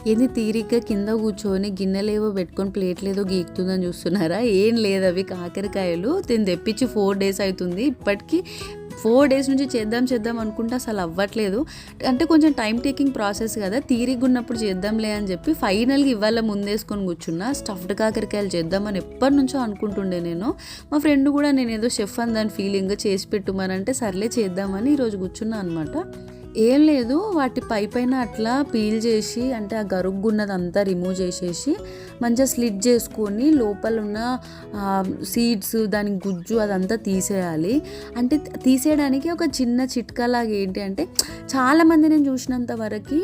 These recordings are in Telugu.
ఏంది తీరిగ్గా కింద కూర్చొని గిన్నెలేవో పెట్టుకొని ప్లేట్లేదో గీకుతుందని చూస్తున్నారా? ఏం లేదు, అవి కాకరకాయలు. దీన్ని తెప్పించి 4 days అవుతుంది. ఇప్పటికీ 4 days నుంచి చేద్దాం అనుకుంటే అసలు అవ్వట్లేదు. అంటే కొంచెం టైం టేకింగ్ ప్రాసెస్ కదా, తీరిగ్గా ఉన్నప్పుడు చేద్దాంలే అని చెప్పి ఫైనల్గా ఇవాళ ముందేసుకొని కూర్చున్నా. స్టఫ్డ్ కాకరకాయలు చేద్దామని ఎప్పటి నుంచో అనుకుంటుండే నేను. మా ఫ్రెండ్ కూడా నేను ఏదో షెఫ్ అని దాని ఫీలింగ్ చేసి పెట్టుమనంటే సర్లే చేద్దామని ఈరోజు కూర్చున్నా అనమాట. ఏం లేదు, వాటి పైన అట్లా పీల్ చేసి, అంటే ఆ గరుగ్గున్నదంతా రిమూవ్ చేసేసి మంచిగా స్లిట్ చేసుకొని లోపల ఉన్న సీడ్స్, దాని గుజ్జు అదంతా తీసేయాలి. అంటే తీసేయడానికి ఒక చిన్న చిట్కాలాగా ఏంటి అంటే, చాలామంది నేను చూసినంత వరకు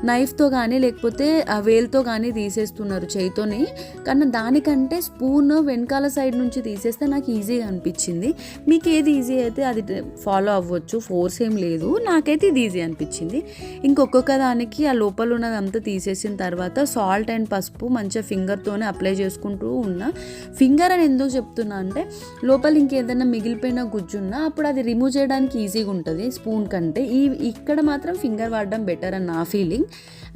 నైఫ్తో కానీ లేకపోతే వేలుతో కానీ తీసేస్తున్నారు చేయితోని. కానీ దానికంటే స్పూన్ వెనకాల సైడ్ నుంచి తీసేస్తే నాకు ఈజీగా అనిపించింది. మీకు ఏది ఈజీ అయితే అది ఫాలో అవ్వచ్చు, ఫోర్స్ ఏం లేదు. నాకైతే ఇది ఈజీ అనిపించింది. ఇంకొక దానికి ఆ లోపల ఉన్నదంతా తీసేసిన తర్వాత సాల్ట్ అండ్ పసుపు మంచిగా ఫింగర్తోనే అప్లై చేసుకుంటూ ఉన్నా. ఫింగర్ అని ఎందుకు చెప్తున్నా అంటే, లోపల ఇంకేదైనా మిగిలిపోయిన గుజ్జున్నా అప్పుడు అది రిమూవ్ చేయడానికి ఈజీగా ఉంటుంది స్పూన్ కంటే. ఇక్కడ మాత్రం ఫింగర్ వాడడం బెటర్ అని నా ఫీలింగ్.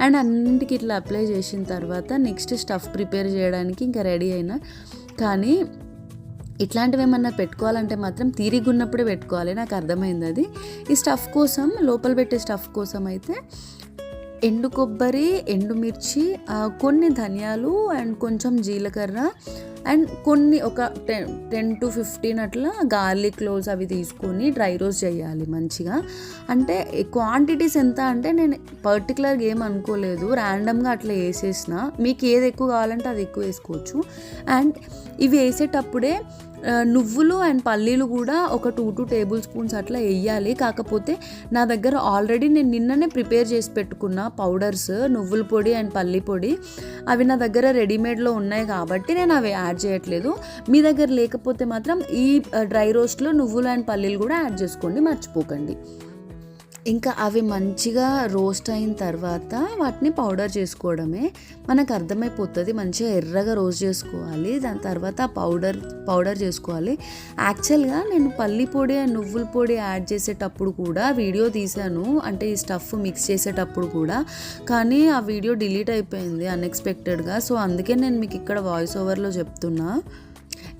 అండ్ అన్నింటికి ఇట్లా అప్లై చేసిన తర్వాత నెక్స్ట్ స్టఫ్ ప్రిపేర్ చేయడానికి ఇంకా రెడీ అయినా. కానీ ఇట్లాంటివి ఏమన్నా పెట్టుకోవాలంటే మాత్రం తీరిగ్గా ఉన్నప్పుడే పెట్టుకోవాలి, నాకు అర్థమైంది అది. ఈ స్టఫ్ కోసం, లోపల పెట్టే స్టఫ్ కోసం అయితే ఎండు కొబ్బరి, ఎండుమిర్చి, కొన్ని ధనియాలు అండ్ కొంచెం జీలకర్ర అండ్ కొన్ని ఒక 10 to 15 అట్లా గార్లిక్ క్లోవ్స్ అవి తీసుకొని డ్రై రోస్ట్ చేయాలి మంచిగా. అంటే క్వాంటిటీస్ ఎంత అంటే నేను పర్టికులర్గా ఏం అనుకోలేదు, ర్యాండమ్గా అట్లా వేసేసిన. మీకు ఏది ఎక్కువ కావాలంటే అది ఎక్కువ వేసుకోవచ్చు. అండ్ ఇవి వేసేటప్పుడే నువ్వులు అండ్ పల్లీలు కూడా ఒక 2 tablespoons అట్లా వేయాలి. కాకపోతే నా దగ్గర ఆల్రెడీ నేను నిన్ననే ప్రిపేర్ చేసి పెట్టుకున్న పౌడర్స్, నువ్వుల పొడి అండ్ పల్లి పొడి, అవి నా దగ్గర రెడీమేడ్లో ఉన్నాయి కాబట్టి నేను అవి యాడ్ చేయట్లేదు. మీ దగ్గర లేకపోతే మాత్రం ఈ డ్రై రోస్ట్లో నువ్వులు అండ్ పల్లీలు కూడా యాడ్ చేసుకోండి, మర్చిపోకండి. ఇంకా అవి మంచిగా రోస్ట్ అయిన తర్వాత వాటిని పౌడర్ చేసుకోవడమే. మనకు అర్థమైపోతుంది, మంచిగా ఎర్రగా రోస్ట్ చేసుకోవాలి. దాని తర్వాత పౌడర్ చేసుకోవాలి. యాక్చువల్గా నేను పల్లి పొడి అండ్ నువ్వుల పొడి యాడ్ చేసేటప్పుడు కూడా వీడియో తీశాను, అంటే ఈ స్టఫ్ మిక్స్ చేసేటప్పుడు కూడా. కానీ ఆ వీడియో డిలీట్ అయిపోయింది అన్ఎక్స్పెక్టెడ్గా. సో అందుకే నేను మీకు ఇక్కడ వాయిస్ ఓవర్లో చెప్తున్నా.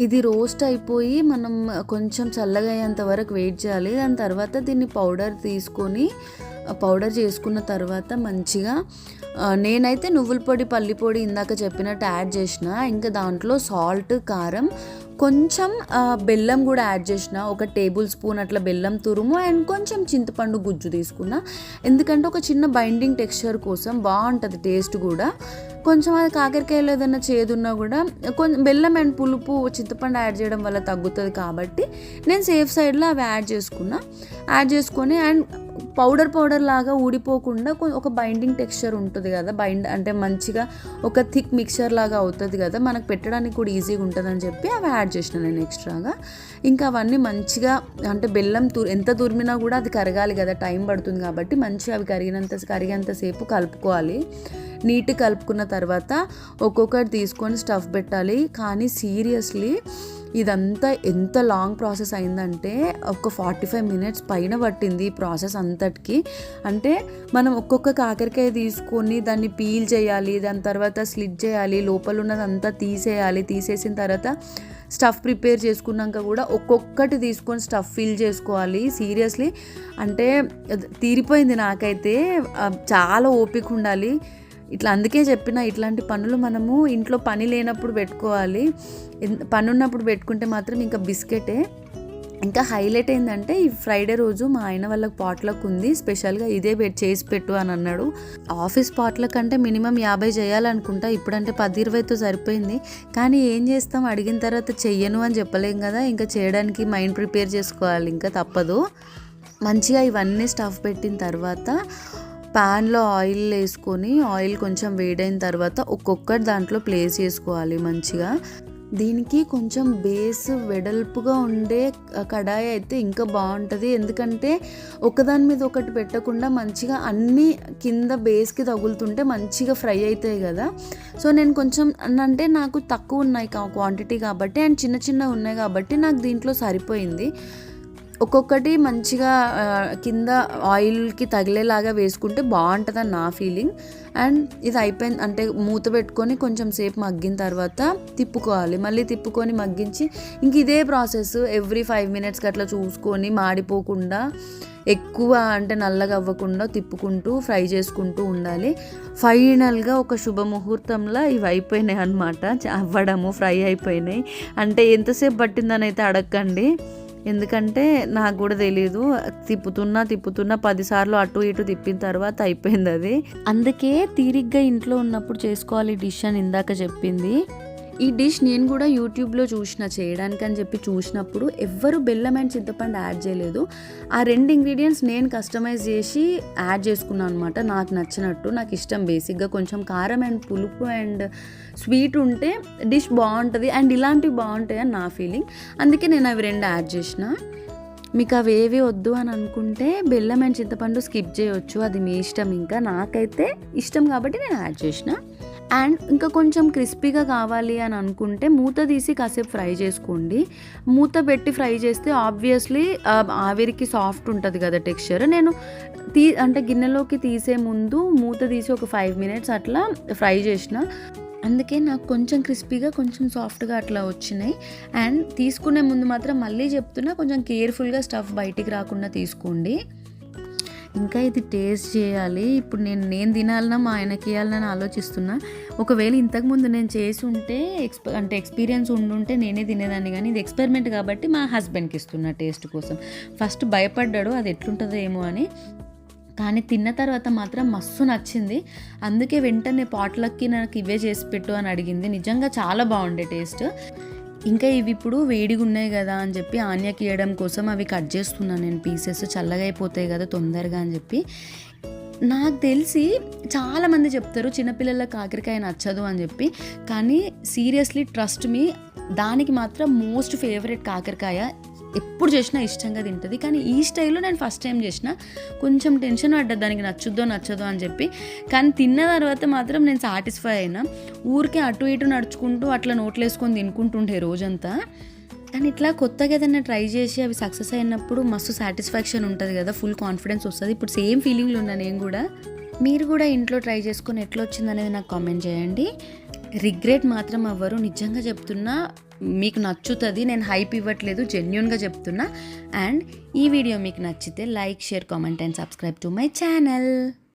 ఇది రోస్ట్ అయిపోయి మనం కొంచెం చల్లగా అయ్యేంత వరకు వెయిట్ చేయాలి. దాని తర్వాత దీన్ని పౌడర్ చేసుకున్న తర్వాత మంచిగా నేనైతే నువ్వుల పొడి, పల్లి పొడి ఇందాక చెప్పినట్టు యాడ్ చేసిన. ఇంకా దాంట్లో సాల్ట్, కారం, కొంచెం బెల్లం కూడా యాడ్ చేసిన. ఒక 1 tablespoon అట్లా బెల్లం తురుము అండ్ కొంచెం చింతపండు గుజ్జు తీసుకున్నా. ఎందుకంటే ఒక చిన్న బైండింగ్ టెక్స్చర్ కోసం బాగుంటుంది టేస్ట్ కూడా. కొంచెం అది కాకరకాయలో ఏదైనా చేదున్నా కూడా కొంచెం బెల్లం అండ్ పులుపు, చింతపండు యాడ్ చేయడం వల్ల తగ్గుతుంది కాబట్టి నేను సేఫ్ సైడ్లో అవి యాడ్ చేసుకొని అండ్ పౌడర్ లాగా ఊడిపోకుండా ఒక బైండింగ్ టెక్స్చర్ ఉంటుంది కదా, అంటే మంచిగా ఒక థిక్ మిక్చర్ లాగా అవుతుంది కదా, మనకు పెట్టడానికి కూడా ఈజీగా ఉంటుందని చెప్పి అవి యాడ్ చేసిన నేను ఎక్స్ట్రాగా. ఇంకా అవన్నీ మంచిగా, అంటే బెల్లం ఎంత తురిమినా కూడా అది కరగాలి కదా, టైం పడుతుంది కాబట్టి మంచిగా అవి కరిగేంతసేపు కలుపుకోవాలి. నీట్గా కలుపుకున్న తర్వాత ఒక్కొక్కటి తీసుకొని స్టఫ్ పెట్టాలి. కానీ సీరియస్లీ ఇదంతా ఎంత లాంగ్ ప్రాసెస్ అయిందంటే ఒక 45 minutes పైన పట్టింది ఈ ప్రాసెస్ అంతటికి. అంటే మనం ఒక్కొక్క కాకరకాయ తీసుకొని దాన్ని పీల్ చేయాలి, దాని తర్వాత స్లిట్ చేయాలి, లోపల ఉన్నదంతా తీసేసిన తర్వాత స్టఫ్ ప్రిపేర్ చేసుకున్నాక కూడా ఒక్కొక్కటి తీసుకొని స్టఫ్ ఫిల్ చేసుకోవాలి. సీరియస్లీ అంటే తీరిపోయింది నాకైతే. చాలా ఓపిక ఉండాలి ఇట్లా. అందుకే చెప్పిన, ఇట్లాంటి పనులు మనము ఇంట్లో పని లేనప్పుడు పెట్టుకోవాలి, పని ఉన్నప్పుడు పెట్టుకుంటే మాత్రం ఇంకా బిస్కెటే. ఇంకా హైలైట్ ఏంటంటే ఈ ఫ్రైడే రోజు మా ఆయన వాళ్ళకి పాట్లక్ ఉంది, స్పెషల్గా ఇదే చేసి పెట్టు అని అన్నాడు. ఆఫీస్ పాట్లక్ అంటే మినిమం 50 చేయాలనుకుంటా, ఇప్పుడంటే 10-20తో సరిపోయింది. కానీ ఏం చేస్తాం, అడిగిన తర్వాత చెయ్యను అని చెప్పలేం కదా, ఇంకా చేయడానికి మైండ్ ప్రిపేర్ చేసుకోవాలి, ఇంకా తప్పదు. మంచిగా ఇవన్నీ స్టఫ్ పెట్టిన తర్వాత ప్యాన్లో ఆయిల్ వేసుకొని, ఆయిల్ కొంచెం వేడైన తర్వాత ఒక్కొక్కటి దాంట్లో ప్లేస్ చేసుకోవాలి మంచిగా. దీనికి కొంచెం బేస్ వెడల్పుగా ఉండే కడాయి అయితే ఇంకా బాగుంటుంది. ఎందుకంటే ఒకదాని మీద ఒకటి పెట్టకుండా మంచిగా అన్నీ కింద బేస్కి తగులుతుంటే మంచిగా ఫ్రై అవుతాయి కదా. సో నేను కొంచెం అంటే నాకు తక్కువ ఉన్నాయి క్వాంటిటీ కాబట్టి అండ్ చిన్న ఉన్నాయి కాబట్టి నాకు దీంట్లో సరిపోయింది. ఒక్కొక్కటి మంచిగా కింద ఆయిల్కి తగిలేలాగా వేసుకుంటే బాగుంటుందని నా ఫీలింగ్. అండ్ ఇది అయిపోయింది అంటే మూత పెట్టుకొని కొంచెం సేపు మగ్గిన తర్వాత తిప్పుకోవాలి, మళ్ళీ తిప్పుకొని మగ్గించి ఇంక ఇదే ప్రాసెస్ ఎవ్రీ 5 minutesకి అట్లా చూసుకొని మాడిపోకుండా ఎక్కువ అంటే నల్లగా అవ్వకుండా తిప్పుకుంటూ ఫ్రై చేసుకుంటూ ఉండాలి. ఫైనల్గా ఒక శుభముహూర్తంలో ఇవి అయిపోయినాయి అనమాట, అవ్వడము ఫ్రై అయిపోయినాయి. అంటే ఎంతసేపు పట్టిందని అయితే అడగండి, ఎందుకంటే నాకు కూడా తెలీదు. తిప్పుతున్నా 10 సార్లు అటు ఇటు తిప్పిన తర్వాత అయిపోయింది అది. అందుకే తీరిగ్గా ఇంట్లో ఉన్నప్పుడు చేసుకోవాలి డిష్ అని ఇందాక చెప్పింది. ఈ డిష్ నేను కూడా యూట్యూబ్లో చూసిన చేయడానికి అని చెప్పి చూసినప్పుడు ఎవ్వరు బెల్లం అండ్ చింతపండు యాడ్ చేయలేదు. ఆ 2 ఇంగ్రీడియంట్స్ నేను కస్టమైజ్ చేసి యాడ్ చేసుకున్నాను అనమాట, నాకు నచ్చినట్టు. నాకు ఇష్టం బేసిక్గా కొంచెం కారం అండ్ పులుపు అండ్ స్వీట్ ఉంటే డిష్ బాగుంటుంది అండ్ ఇలాంటివి బాగుంటాయి అని నా ఫీలింగ్. అందుకే నేను అవి 2 యాడ్ చేసిన. మీకు అవి ఏవి వద్దు అని అనుకుంటే బెల్లం అండ్ చింతపండు స్కిప్ చేయొచ్చు, అది మీ ఇష్టం. ఇంకా నాకైతే ఇష్టం కాబట్టి నేను యాడ్ చేసిన. అండ్ ఇంకా కొంచెం క్రిస్పీగా కావాలి అని అనుకుంటే మూత తీసి కాసేపు ఫ్రై చేసుకోండి. మూత పెట్టి ఫ్రై చేస్తే ఆబ్వియస్లీ ఆవిరికి సాఫ్ట్ ఉంటుంది కదా టెక్స్చర్. నేను అంటే గిన్నెలోకి తీసే ముందు మూత తీసి ఒక 5 minutes అట్లా ఫ్రై చేసిన, అందుకే నాకు కొంచెం క్రిస్పీగా కొంచెం సాఫ్ట్గా అట్లా వచ్చినాయి. అండ్ తీసుకునే ముందు మాత్రం మళ్ళీ చెప్తున్నా, కొంచెం కేర్ఫుల్గా స్టఫ్ బయటికి రాకుండా తీసుకోండి. ఇంకా ఇది టేస్ట్ చేయాలి. ఇప్పుడు నేను తినాలన్నా మా ఆయనకి ఇవ్వాలని ఆలోచిస్తున్నా. ఒకవేళ ఇంతకుముందు నేను చేసి ఉంటే అంటే ఎక్స్పీరియన్స్ ఉండుంటే నేనే తినేదాన్ని, కానీ ఇది ఎక్స్పెరిమెంట్ కాబట్టి మా హస్బెండ్కి ఇస్తున్నా టేస్ట్ కోసం. ఫస్ట్ భయపడ్డాడు అది ఎట్లుంటుందో ఏమో అని, కానీ తిన్న తర్వాత మాత్రం మస్తు నచ్చింది. అందుకే వెంటనే పాట్లకి నాకు ఇవే చేసి పెట్టు అని అడిగింది. నిజంగా చాలా బాగుండే టేస్ట్. ఇంకా ఇవి ఇప్పుడు వేడిగా ఉన్నాయి కదా అని చెప్పి ఆన్యకి ఇవ్వడం కోసం అవి కట్ చేస్తున్నాను నేను పీసెస్, చల్లగా అయిపోతాయి కదా తొందరగా అని చెప్పి. నాకు తెలిసి చాలామంది చెప్తారు చిన్నపిల్లలకు కాకరకాయ నచ్చదు అని చెప్పి, కానీ సీరియస్లీ ట్రస్ట్ మీ, దానికి మాత్రం మోస్ట్ ఫేవరెట్ కాకరకాయ. ఎప్పుడు చేసినా ఇష్టంగా తింటుంది. కానీ ఈ స్టైల్లో నేను ఫస్ట్ టైం చేసిన, కొంచెం టెన్షన్ పడ్డా దానికి నచ్చుద్దో నచ్చదో అని చెప్పి. కానీ తిన్న తర్వాత మాత్రం నేను సాటిస్ఫై అయినా. ఊరికే అటు ఇటు నడుచుకుంటూ అట్లా నోట్లు వేసుకొని తినుకుంటుండే రోజంతా. కానీ ఇట్లా కొత్తగా ఏదైనా ట్రై చేసి అవి సక్సెస్ అయినప్పుడు మస్తు సాటిస్ఫాక్షన్ ఉంటుంది కదా, ఫుల్ కాన్ఫిడెన్స్ వస్తుంది. ఇప్పుడు సేమ్ ఫీలింగ్లో ఉన్నా నేను కూడా. మీరు కూడా ఇంట్లో ట్రై చేసుకొని ఎట్లా వచ్చింది అనేది నాకు కామెంట్ చేయండి. రిగ్రెట్ మాత్రం అవ్వరు, నిజంగా చెప్తున్నా. మీకు నచ్చుతుంది, నేను హైప్ ఇవ్వట్లేదు, జెన్యూన్గా చెప్తున్నా. అండ్ ఈ వీడియో మీకు నచ్చితే like, share, comment and subscribe to my channel.